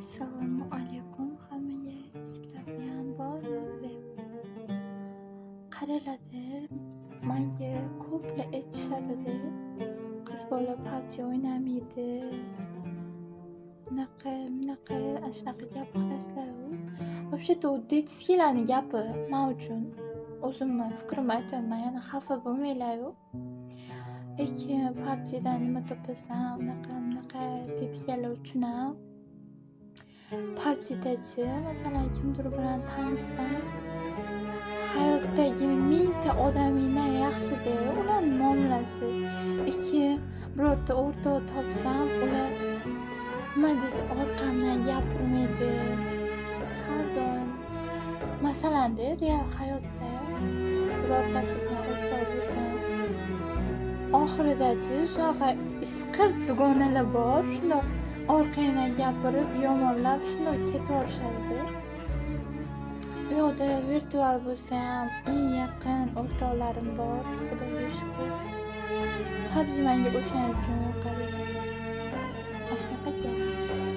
Assalomu alaykum hammaga. Sizlar bilan Bolo Web. Qaraladi, menga ko'plar aytishadi-da, qiz bola PUBG o'ynamaydi. Unaqa, shunaqa gap qilasizlar-ku. Вообще-то u detskilarni gapi men uchun. O'zimni fikrimni aytyapman, yana xafa bo'lmanglar-ku. Lekin PUBGdan nima topasan, unaqa deydiganlar uchun ham PUBGdachi masalan kimdir bilan tanishsam, hayotdagi 1000 ta odamingdan yaxshi-da ularning muomalasi. Lekin birorta o'rtoq topsam, ular nima deydi, orqamdan gapirmaydi. Har doim masalan-da real hayotda birortasi bilan o'rtoq bo'lsam, oxiridachi shunaqa isqir dugonalar bor, shundoq orqangdan gapirib, yomonlab shundoq ketaverishadi-da. U yoqda virtual bo'lsa ham eng yaqin o'rtoqlarim bor, Xudoga shukr. PUBG menga o'shaning uchun yoqadi. Shunaqa gap.